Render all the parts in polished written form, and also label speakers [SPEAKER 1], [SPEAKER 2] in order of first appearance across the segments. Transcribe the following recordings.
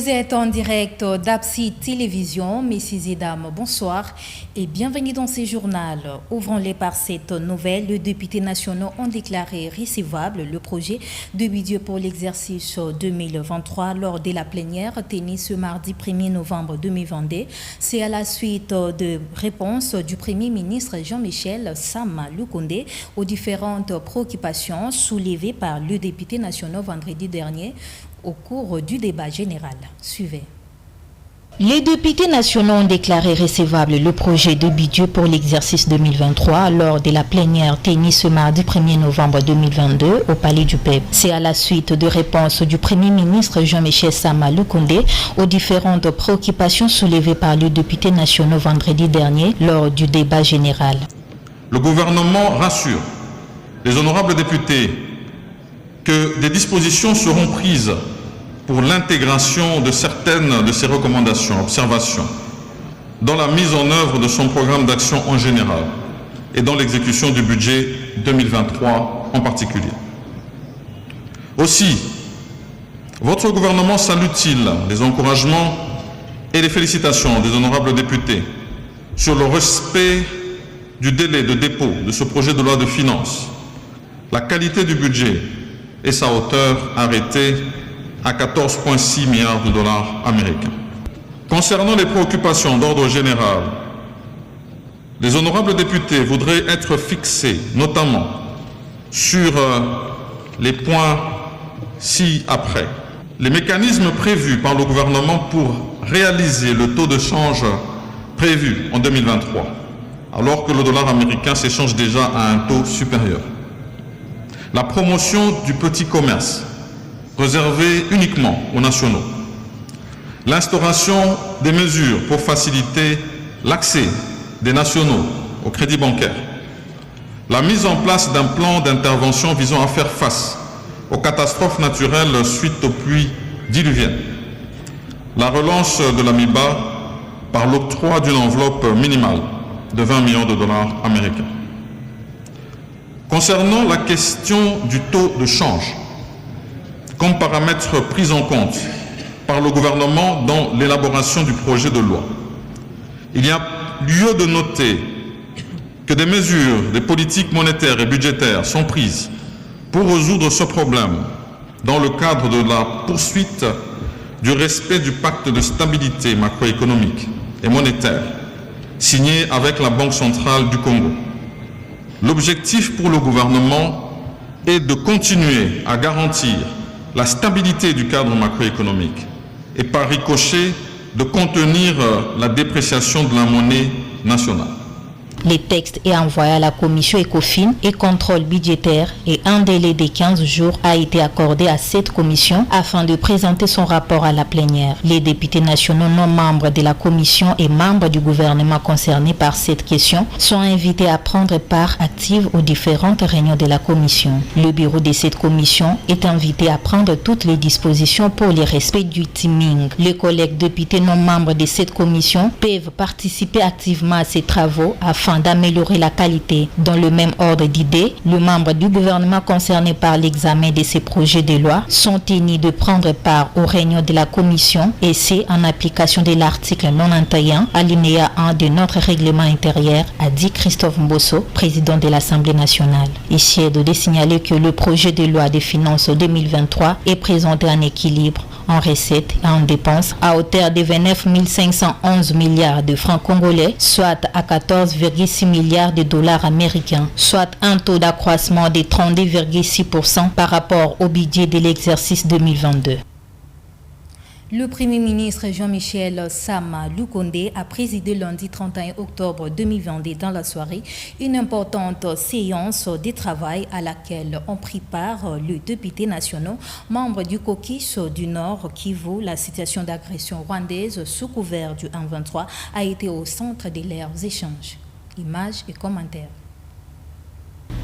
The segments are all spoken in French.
[SPEAKER 1] Vous êtes en direct d'Absi Télévision. Messieurs et dames, bonsoir et bienvenue dans ce journal. Ouvrons-les par cette nouvelle. Les députés nationaux ont déclaré recevable le projet de budget pour l'exercice 2023 lors de la plénière tenue ce mardi 1er novembre 2022. C'est à la suite de réponses du Premier ministre Jean-Michel Sama Lukonde aux différentes préoccupations soulevées par les députés nationaux vendredi dernier au cours du débat général. Suivez. Les députés nationaux ont déclaré recevable le projet de budget pour l'exercice 2023 lors de la plénière tenue ce mardi 1er novembre 2022 au Palais du Peuple. C'est à la suite de réponses du Premier ministre Jean-Michel Sama Lukonde aux différentes préoccupations soulevées par les députés nationaux vendredi dernier lors du débat général.
[SPEAKER 2] Le gouvernement rassure les honorables députés que des dispositions seront prises pour l'intégration de certaines de ces recommandations, observations, dans la mise en œuvre de son programme d'action en général et dans l'exécution du budget 2023 en particulier. Aussi, votre gouvernement salue-t-il les encouragements et les félicitations des honorables députés sur le respect du délai de dépôt de ce projet de loi de finances, la qualité du budget et sa hauteur arrêtée à 14,6 milliards de dollars américains. Concernant les préoccupations d'ordre général, les honorables députés voudraient être fixés notamment sur les points ci-après. Les mécanismes prévus par le gouvernement pour réaliser le taux de change prévu en 2023, alors que le dollar américain s'échange déjà à un taux supérieur. La promotion du petit commerce, réservée uniquement aux nationaux. L'instauration des mesures pour faciliter l'accès des nationaux au crédit bancaire. La mise en place d'un plan d'intervention visant à faire face aux catastrophes naturelles suite aux pluies diluviennes. La relance de l'AMIBA par l'octroi d'une enveloppe minimale de 20 millions de dollars américains. Concernant la question du taux de change, comme paramètre pris en compte par le gouvernement dans l'élaboration du projet de loi, il y a lieu de noter que des mesures, des politiques monétaires et budgétaires sont prises pour résoudre ce problème dans le cadre de la poursuite du respect du pacte de stabilité macroéconomique et monétaire signé avec la Banque centrale du Congo. L'objectif pour le gouvernement est de continuer à garantir la stabilité du cadre macroéconomique et par ricochet de contenir la dépréciation de la monnaie nationale.
[SPEAKER 1] Les textes est envoyé à la commission ECOFIN et contrôle budgétaire et un délai de 15 jours a été accordé à cette commission afin de présenter son rapport à la plénière. Les députés nationaux non membres de la commission et membres du gouvernement concernés par cette question sont invités à prendre part active aux différentes réunions de la commission. Le bureau de cette commission est invité à prendre toutes les dispositions pour le respect du timing. Les collègues députés non membres de cette commission peuvent participer activement à ces travaux afin d'améliorer la qualité. Dans le même ordre d'idées, les membres du gouvernement concernés par l'examen de ces projets de loi sont tenus de prendre part aux réunions de la commission et c'est en application de l'article 91 alinéa 1 de notre règlement intérieur, a dit Christophe Mbosso, président de l'Assemblée nationale. Ici est de signaler que le projet de loi des finances 2023 est présenté en équilibre en recettes et en dépenses à hauteur de 29 511 milliards de francs congolais, soit à 14,6 milliards de dollars américains, soit un taux d'accroissement de 32,6% par rapport au budget de l'exercice 2022. Le Premier ministre Jean-Michel Sama Lukonde a présidé lundi 31 octobre 2022 dans la soirée une importante séance de travail à laquelle ont pris part les députés nationaux, membres du caucus du Nord Kivu. La situation d'agression rwandaise sous couvert du 1-23 a été au centre de leurs échanges. Images et commentaires.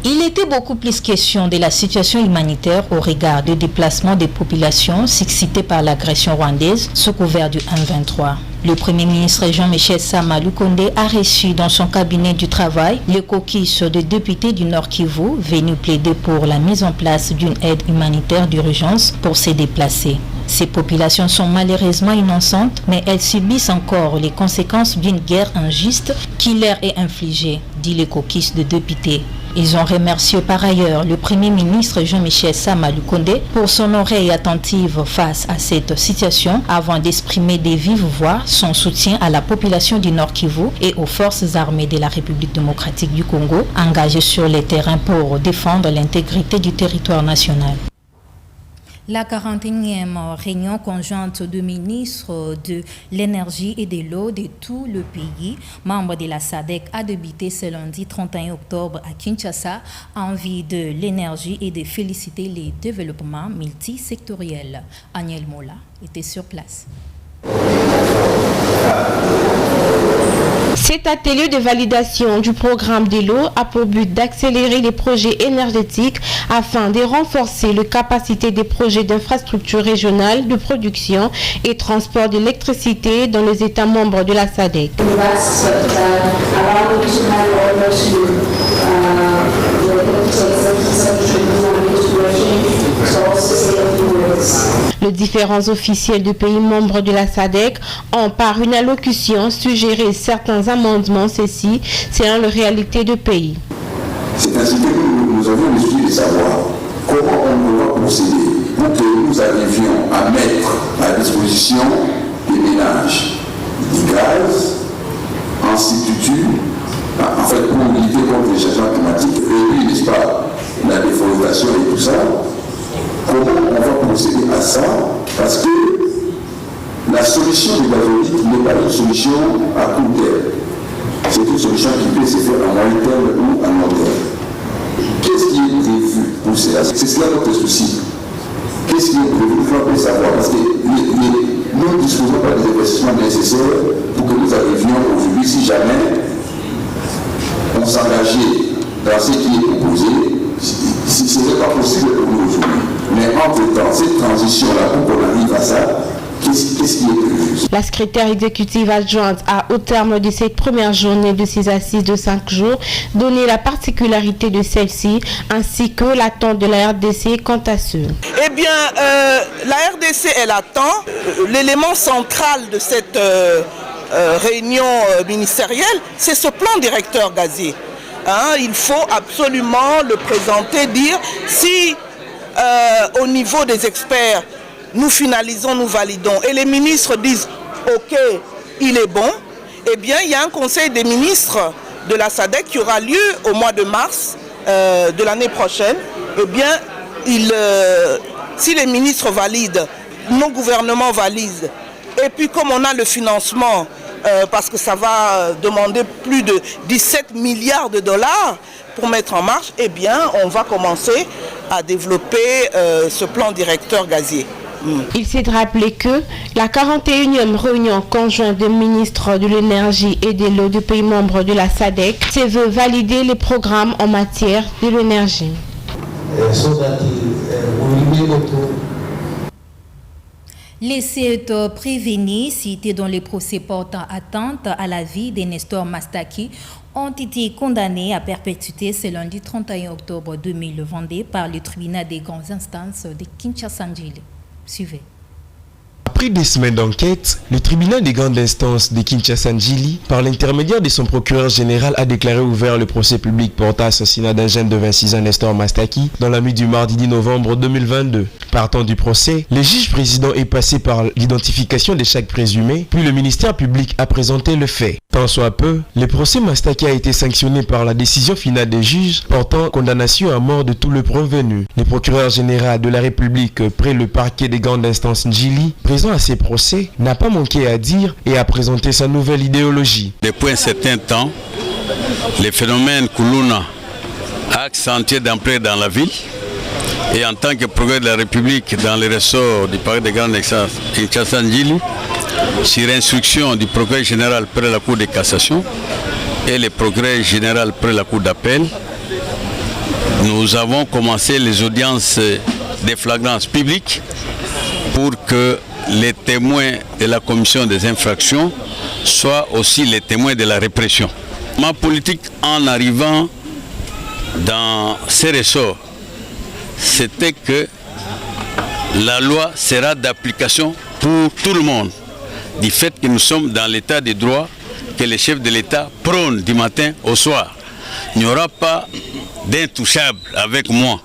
[SPEAKER 1] Il était beaucoup plus question de la situation humanitaire au regard du déplacement des populations suscité par l'agression rwandaise sous couvert du 1-23. Le Premier ministre Jean-Michel Sama Lukonde a reçu dans son cabinet du travail le caucus de députés du Nord Kivu venus plaider pour la mise en place d'une aide humanitaire d'urgence pour ces déplacés. Ces populations sont malheureusement innocentes, mais elles subissent encore les conséquences d'une guerre injuste qui leur est infligée, dit le caucus de députés. Ils ont remercié par ailleurs le Premier ministre Jean-Michel Sama Lukonde pour son oreille attentive face à cette situation avant d'exprimer de vive voix son soutien à la population du Nord Kivu et aux forces armées de la République démocratique du Congo engagées sur les terrains pour défendre l'intégrité du territoire national. La 41e réunion conjointe de ministres de l'énergie et de l'eau de tout le pays, membres de la SADC, a débuté ce lundi 31 octobre à Kinshasa en vue de l'énergie et de féliciter les développements multisectoriels. Agnel Mola était sur place.
[SPEAKER 3] Cet atelier de validation du programme de l'eau a pour but d'accélérer les projets énergétiques afin de renforcer les capacités des projets d'infrastructure régionale de production et transport d'électricité dans les États membres de la SADC. Les différents officiels de pays membres de la SADC ont par une allocution suggéré certains amendements, ceci selon les réalités du pays.
[SPEAKER 4] C'est ainsi que nous avions l'esprit de savoir comment on va procéder pour que nous arrivions à mettre à disposition des ménages du gaz, instituts, en fait pour lutter contre les changements climatiques, et puis, n'est-ce pas, la déforestation et tout ça. Comment on va procéder à ça? Parce que la solution du gazoduc n'est pas une solution à court terme. C'est une solution qui peut se faire à moyen terme ou à long terme. Qu'est-ce qui est prévu pour cela? C'est cela notre souci. Qu'est-ce qui est prévu? Il faut bien savoir. Parce que nous ne disposons pas des investissements nécessaires pour que nous arrivions aujourd'hui. Si jamais on s'engageait dans ce qui est proposé, ce n'est pas possible pour nous aujourd'hui. Mais entre-temps, cette transition-là, pour qu'on arrive à ça, qu'est-ce qui est prévu?
[SPEAKER 3] La secrétaire exécutive adjointe a, au terme de cette première journée de ces assises de 5 jours, donné la particularité de celle-ci, ainsi que l'attente de la RDC quant à ce.
[SPEAKER 5] Eh bien, la RDC, elle attend. L'élément central de cette réunion ministérielle, c'est ce plan directeur gazier. Il faut absolument le présenter, dire si au niveau des experts, nous finalisons, nous validons, et les ministres disent ok, il est bon, eh bien il y a un conseil des ministres de la SADC qui aura lieu au mois de mars de l'année prochaine. Eh bien, si les ministres valident, nos gouvernements valident, et puis comme on a le financement, parce que ça va demander plus de 17 milliards de dollars pour mettre en marche, eh bien, on va commencer à développer ce plan directeur gazier.
[SPEAKER 3] Il s'est rappelé que la 41e réunion conjointe des ministres de l'énergie et de l'eau des pays membres de la SADC se veut valider les programmes en matière de l'énergie.
[SPEAKER 1] Les 7 prévenus cités dans les procès portant atteinte à la vie de Nestor Mastaki ont été condamnés à perpétuité ce lundi 31 octobre 2022 par le tribunal des grandes instances de Kinshasa-Njili. Suivez.
[SPEAKER 6] Après des semaines d'enquête, le tribunal des grandes instances de Kinshasa-Njili, par l'intermédiaire de son procureur général, a déclaré ouvert le procès public portant assassinat d'un jeune de 26 ans, Nestor Mastaki, dans la nuit du mardi 10 novembre 2022. Partant du procès, le juge président est passé par l'identification de chaque présumé, puis le ministère public a présenté le fait. Tant soit peu, le procès Mastaki a été sanctionné par la décision finale des juges portant condamnation à mort de tout le prévenu. Le procureur général de la République près le parquet des grandes instances Njili, présent à ces procès, n'a pas manqué à dire et à présenter sa nouvelle idéologie.
[SPEAKER 7] Depuis un certain temps, le phénomène Koulouna a accentué d'ampleur dans la ville. Et en tant que procureur de la République dans les ressorts du parquet des grandes instances Kinshasa-Njili, sur instruction du procureur général près la Cour de cassation et le procureur général près la Cour d'appel, nous avons commencé les audiences de flagrance publique pour que les témoins de la commission des infractions soient aussi les témoins de la répression. Ma politique en arrivant dans ces ressorts, c'était que la loi sera d'application pour tout le monde. Du fait que nous sommes dans l'état de droit que les chefs de l'État prônent du matin au soir. Il n'y aura pas d'intouchable avec moi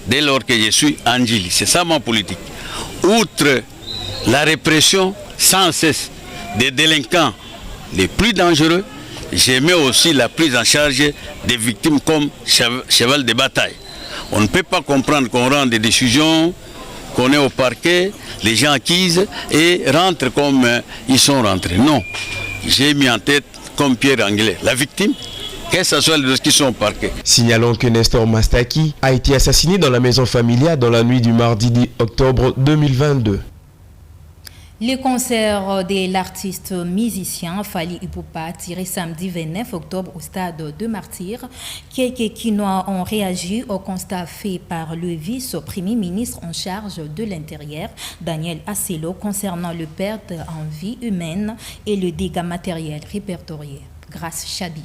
[SPEAKER 7] dès lors que je suis Andjili. C'est ça ma politique. Outre la répression sans cesse des délinquants les plus dangereux, j'aimais aussi la prise en charge des victimes comme cheval de bataille. On ne peut pas comprendre qu'on rend des décisions, qu'on est au parquet, les gens acquisent et rentrent comme ils sont rentrés. Non, j'ai mis en tête comme Pierre Anglais, la victime, que ce soit les qui sont au parquet.
[SPEAKER 6] Signalons que Nestor Mastaki a été assassiné dans la maison familiale dans la nuit du mardi 10 octobre 2022.
[SPEAKER 1] Le concert de l'artiste musicien Fally Ipupa tiré samedi 29 octobre au stade de Martyrs. Quelques Quinois ont réagi au constat fait par le vice-premier ministre en charge de l'Intérieur, Daniel Asselo, concernant le perte en vie humaine et le dégât matériel répertorié. Grâce Chabi.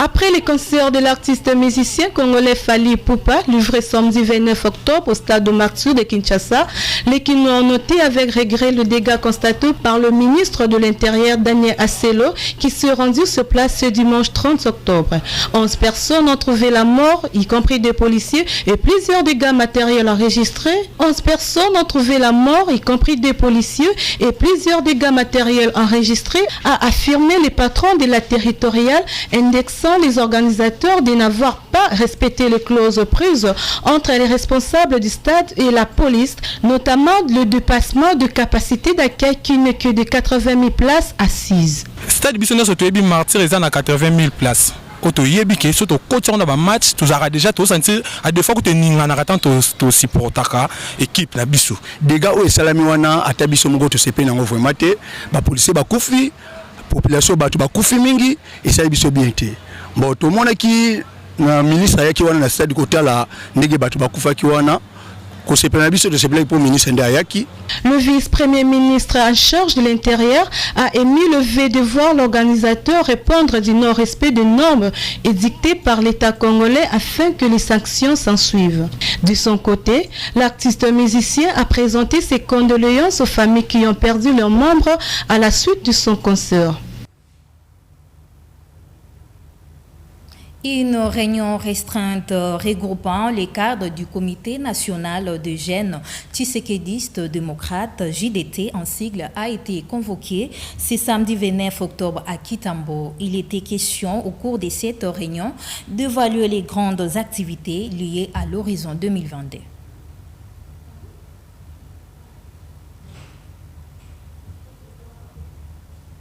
[SPEAKER 3] Après les concerts de l'artiste musicien congolais Fally Ipupa, livré samedi 29 octobre au stade de Martyrs de Kinshasa, les Quinois ont noté avec regret le dégât constaté par le ministre de l'Intérieur Daniel Asselo qui s'est rendu sur place ce dimanche 30 octobre. 11 personnes ont trouvé la mort, y compris des policiers, et plusieurs dégâts matériels enregistrés. 11 personnes ont trouvé la mort, y compris des policiers, et plusieurs dégâts matériels enregistrés, a affirmé le patron de la territoriale, indexant les organisateurs de n'avoir pas respecté les clauses prises entre les responsables du stade et la police, notamment le dépassement de capacité d'accueil qui n'est que de 80 000 places assises.
[SPEAKER 8] Stade Bissonnet Otoyebi Martyrs est à 80 000 places. Otoyebi qui est sur le coach on a un match, tu as déjà tout senti à deux fois que tu es en attendant ton supportaka équipe la biso.
[SPEAKER 9] Des gars où salami wana atabiso mugo to sepe na ngovo mate, ba police ba kufi, population ba tu ba kufi mingi et ça biso bien été. Bon, tout le monde qui na ministre ayaki wana na stade côté la ndege batu bakufa ki wana ko sepela biso de sepela pour ministre ndayaki.
[SPEAKER 3] Le vice-premier ministre en charge de l'Intérieur a émis le vœu de voir l'organisateur répondre du non-respect des normes édictées par l'État congolais afin que les sanctions s'en suivent. De son côté, l'artiste musicien a présenté ses condoléances aux familles qui ont perdu leurs membres à la suite de son concert.
[SPEAKER 1] Une réunion restreinte regroupant les cadres du Comité national de jeunes tshisekédistes démocrates, JDT en sigle, a été convoquée ce samedi 29 octobre à Kitambo. Il était question au cours de cette réunion d'évaluer les grandes activités liées à l'horizon 2022.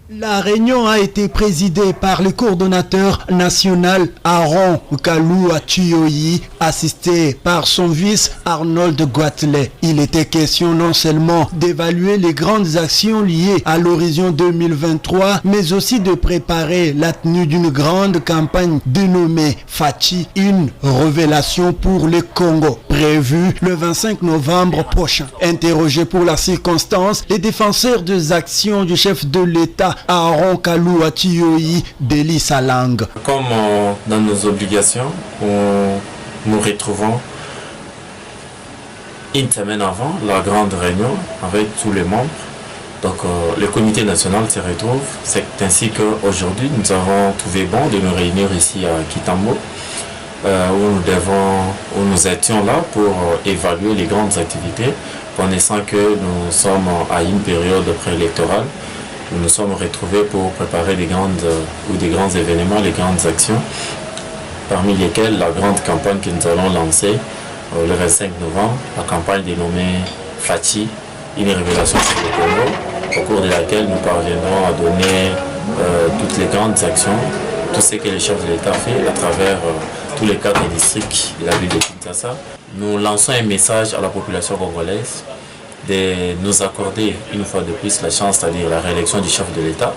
[SPEAKER 10] La réunion a été présidée par le coordonnateur national Aaron Kalou Atioyi, assisté par son vice Arnold Guatelet. Il était question non seulement d'évaluer les grandes actions liées à l'horizon 2023, mais aussi de préparer la tenue d'une grande campagne dénommée Fachi, une révélation pour le Congo, prévue le 25 novembre prochain. Interrogé pour la circonstance, les défenseurs des actions du chef de l'État Aaron Kalou Atioyi délie sa langue.
[SPEAKER 11] Comme dans nos obligations, nous retrouvons une semaine avant la grande réunion avec tous les membres. Donc le comité national se retrouve. C'est ainsi qu'aujourd'hui nous avons trouvé bon de nous réunir ici à Kitambo, où nous étions là pour évaluer les grandes activités, connaissant que nous sommes à une période préélectorale. Nous nous sommes retrouvés pour préparer des grands événements, les grandes actions, parmi lesquelles la grande campagne que nous allons lancer le 25 novembre, la campagne dénommée Fachi, une révélation sur le Congo, au cours de laquelle nous parviendrons à donner toutes les grandes actions, tout ce que le chef de l'État fait à travers tous les 4 districts de la ville de Kinshasa. Nous lançons un message à la population congolaise de nous accorder une fois de plus la chance, c'est-à-dire la réélection du chef de l'État,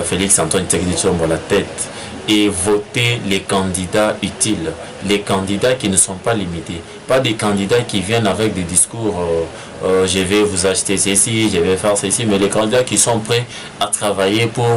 [SPEAKER 11] Félix Antoine Tshisekedi Tshilombo à la tête, et voter les candidats utiles, les candidats qui ne sont pas limités, pas des candidats qui viennent avec des discours je vais vous acheter ceci, je vais faire ceci, mais les candidats qui sont prêts à travailler pour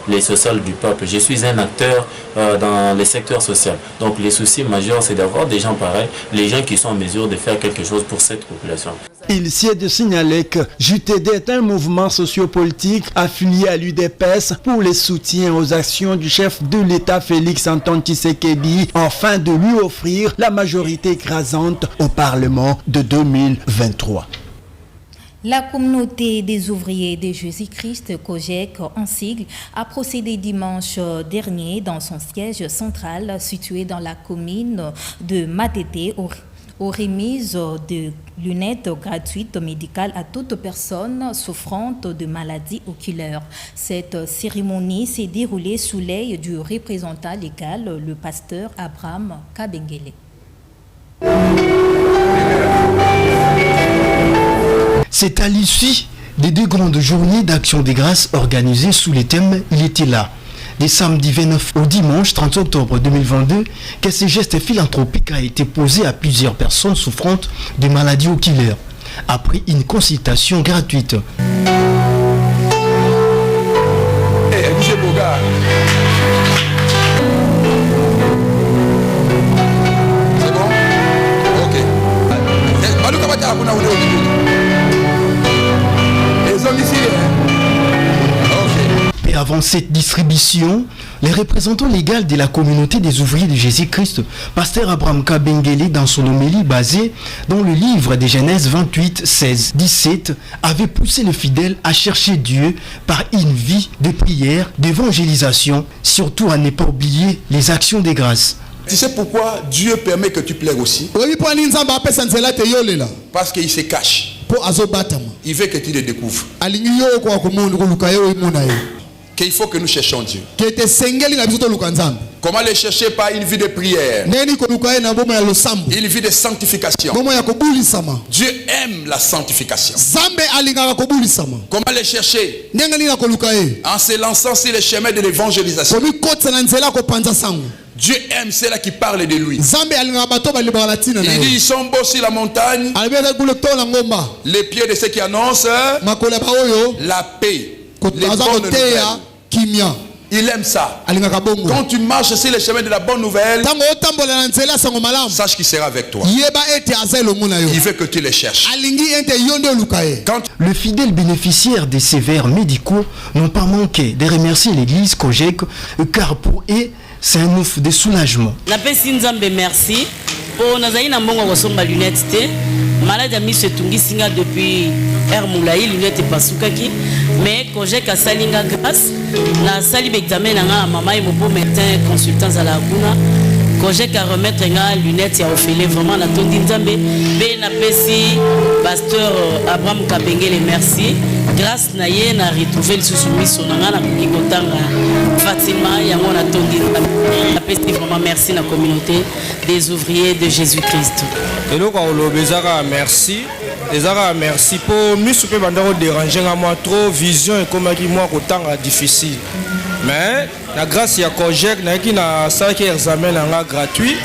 [SPEAKER 11] les social du peuple. Je suis un acteur dans les secteurs sociaux, donc les soucis majeurs c'est d'avoir des gens pareils, les gens qui sont en mesure de faire quelque chose pour cette population.
[SPEAKER 10] Il s'y est de signaler que JTD est un mouvement sociopolitique affilié à l'UDPS pour les soutiens aux actions du chef de l'État Félix Antoine Tshisekedi afin de lui offrir la majorité écrasante au Parlement de 2023.
[SPEAKER 1] La communauté des ouvriers de Jésus-Christ, COJEC en sigle, a procédé dimanche dernier dans son siège central situé dans la commune de Matete aux remises de lunettes gratuites médicales à toute personne souffrant de maladies oculaires. Cette cérémonie s'est déroulée sous l'œil du représentant légal, le pasteur Abraham Kabengele.
[SPEAKER 12] C'est à l'issue des 2 grandes journées d'action des grâces organisées sous le thème « Il était là ». Des samedi 29 au dimanche 30 octobre 2022, que ce geste philanthropique a été posé à plusieurs personnes souffrantes de maladies oculaires, après une consultation gratuite. Et avant cette distribution, les représentants légaux de la communauté des ouvriers de Jésus-Christ, pasteur Abraham Kabengele, dans son homélie basée dans le livre des Genèse 28, 16, 17, avait poussé les fidèles à chercher Dieu par une vie de prière, d'évangélisation, surtout à ne pas oublier les actions des grâces.
[SPEAKER 4] Tu sais pourquoi Dieu permet que tu pleures aussi? Parce qu'il se cache. Il veut que tu le découvres. Qu'il faut que nous cherchions Dieu. Comment le chercher? Par une vie de prière, une vie de sanctification. Dieu aime la sanctification. Comment le chercher? En se lançant sur le chemin de l'évangélisation. Dieu aime ceux-là qui parlent de lui. Il dit, ils sont beaux sur la montagne, les pieds de ceux qui annoncent la paix, les bonnes nouvelles. Il aime ça. Quand tu marches sur le chemin de la bonne nouvelle, sache qu'il sera avec toi. Il veut que tu le cherches.
[SPEAKER 12] Le fidèle bénéficiaire des sévères médicaux n'ont pas manqué de remercier l'église COJEC, car pour eux, c'est un ouf de soulagement.
[SPEAKER 13] Merci. Pour nous avons un kosomba lunette te. Malade ami se tungi singa depuis Moulaï lunette pasukaki. Mais COJEC a salinga grâce. Na sali examen na maman et mon beau médecin consultant à la Guna. COJEC a remettre nga lunette ya ofele vraiment na tondi nzambe. Be na pesi pasteur Abraham Kabengele merci. Grâce na ye na retrouver le soumiso na na kikotanga Fatima yango na tondi na pesi vraiment merci na communauté des ouvriers de Jésus-Christ.
[SPEAKER 14] Et donc on le bezara merci. Ezara merci pour nous souper bandaro déranger moi trop vision et comme qui moi kotanga difficile. Mais la grâce ya COJEC na ki na ça qui examen na gratuit.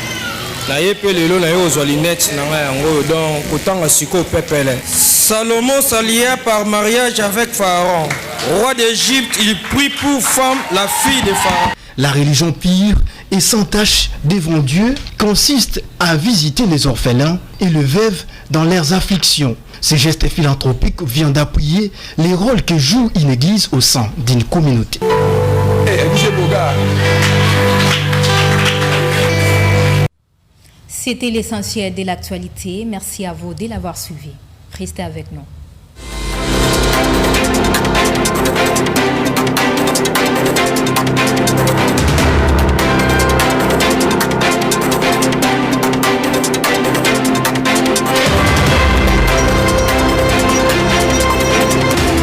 [SPEAKER 14] Na yepe lelo na yo zolinette na yango donc kotanga siko pepele. Salomon s'allia par mariage avec Pharaon. Roi d'Égypte, il prie pour femme la fille de Pharaon.
[SPEAKER 12] La religion pure et sans tache devant Dieu consiste à visiter les orphelins et les veuves dans leurs afflictions. Ce geste philanthropique vient d'appuyer les rôles que joue une église au sein d'une communauté.
[SPEAKER 1] C'était l'essentiel de l'actualité. Merci à vous de l'avoir suivi. Restez avec nous.